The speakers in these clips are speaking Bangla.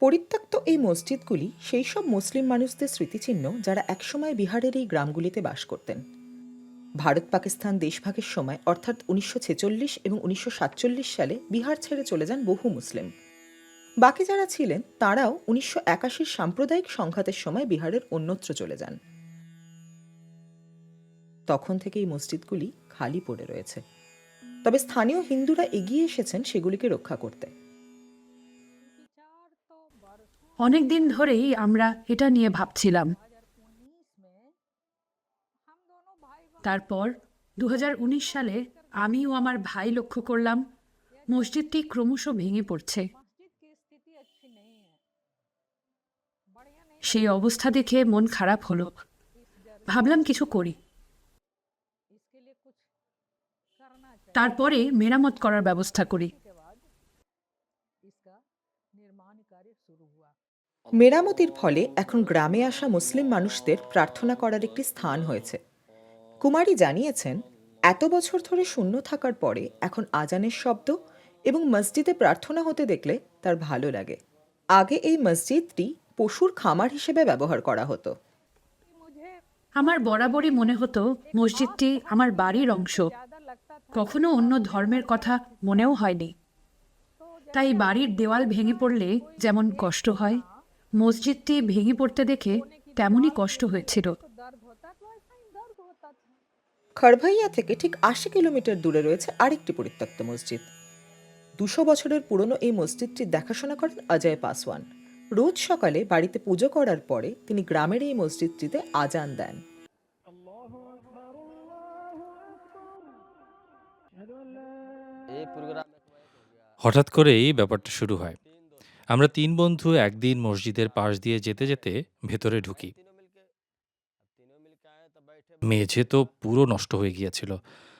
পরিত্যক্ত এই মসজিদগুলি সেই সব মুসলিম মানুষদের স্মৃতিচিহ্ন যারা একসময় বিহারের এই গ্রামগুলিতে বাস করতেন। ভারত পাকিস্তান দেশভাগের সময় অর্থাৎ 1946 এবং 1947 সালে বিহার ছেড়ে চলে যান বহু মুসলিম। বাকি যারা ছিলেন তারাও 1981 সাম্প্রদায়িক সংঘাতের সময় বিহারের অন্যত্র চলে যান। তখন থেকে এই মসজিদগুলি খালি পড়ে রয়েছে, তবে স্থানীয় হিন্দুরা এগিয়ে এসেছেন সেগুলিকে রক্ষা করতে। অনেক দিন ধরেই আমরা এটা নিয়ে ভাবছিলাম। তারপর 2019 সালে আমি ও আমার ভাই লক্ষ্য করলাম মসজিদটি ক্রমশ ভেঙে পড়ছে। সেই অবস্থা দেখে মন খারাপ হলো। ভাবলাম কিছু করি। তারপরে মেরামত করার ব্যবস্থা করি। মেরামতির ফলে এখন গ্রামে আসা মুসলিম মানুষদের প্রার্থনা করার একটি স্থান হয়েছে। কুমারী জানিয়েছেন, এত বছর ধরে শূন্য থাকার পরে এখন আজানের শব্দ এবং মসজিদে প্রার্থনা হতে দেখলে তার ভালো লাগে। আগে এই মসজিদটি পশুর খামার হিসেবে ব্যবহার করা হতো। আমার বরাবরই মনে হতো মসজিদটি আমার বাড়ির অংশ। কখনো অন্য ধর্মের কথা মনেও হয়নি। তাই বাড়ির দেওয়াল ভেঙে পড়লে যেমন কষ্ট হয়, মসজিদটি ভেঙে পড়তে দেখে তেমনই কষ্ট হয়েছিল। খড়ভাইয়া থেকে ঠিক 80 কিলোমিটার দূরে রয়েছে আরেকটি পরিত্যক্ত মসজিদ। 200 বছরের পুরনো এই মসজিদটির দেখাশোনা করেন অজয় পাসওয়ান। রোজ সকালে বাড়িতে পুজো করার পরে তিনি গ্রামের এই মসজিদটিতে আজান দেন। হঠাৎ করেই ব্যাপারটা শুরু হয়। আমরা 3 বন্ধু একদিন মসজিদের পাশ দিয়ে যেতে যেতে ভেতরে ঢুকি। মেঝে তো পুরো নষ্ট হয়ে গিয়েছিল।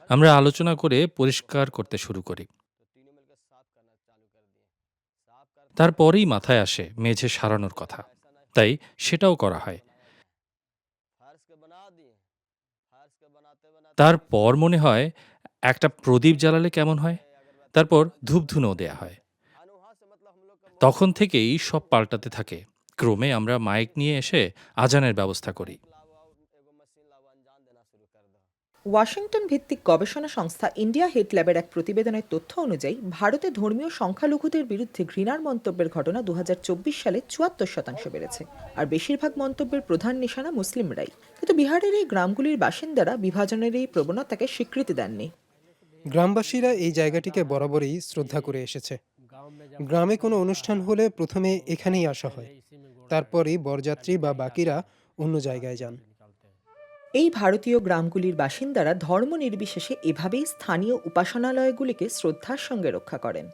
আমরা আলোচনা করে পরিষ্কার করতে শুরু করি। তারপরেই মাথায় আসে মেঝে সারানোর কথা, তাই সেটাও করা হয়। তারপর মনে হয় একটা প্রদীপ জ্বালালে কেমন হয়, তারপর ধূপধুনোও দেয়া হয়। তখন থেকেই সব পাল্টাতে থাকে। ক্রমে আমরা মাইক নিয়ে এসে আজানের ব্যবস্থা করি। ওয়াশিংটন ভিত্তিক গবেষণা সংস্থা ইন্ডিয়া হেট ল্যাবের এক প্রতিবেদনের তথ্য অনুযায়ী ভারতে ধর্মীয় সংখ্যালঘুদের বিরুদ্ধে ঘৃণার মন্তব্যের ঘটনা 2024 সালে 74% বেড়েছে, আর বেশিরভাগ মন্তব্যের প্রধান নিশানা মুসলিমরাই। কিন্তু বিহারের এই গ্রামগুলির বাসিন্দারা বিভাজনের এই প্রবণতাকে স্বীকৃতি দেননি। গ্রামবাসীরা এই জায়গাটিকে বরাবরই শ্রদ্ধা করে এসেছে। গ্রামে কোনো অনুষ্ঠান হলে প্রথমে এখানেই আসা হয়, তারপরেই বরযাত্রী বা বাকিরা অন্য জায়গায় যান। এই ভারতীয় গ্রামগুলির বাসিন্দারা ধর্ম নির্বিশেষে এভাবেই স্থানীয় উপাসনালয়গুলিকে শ্রদ্ধার সঙ্গে রক্ষা করেন।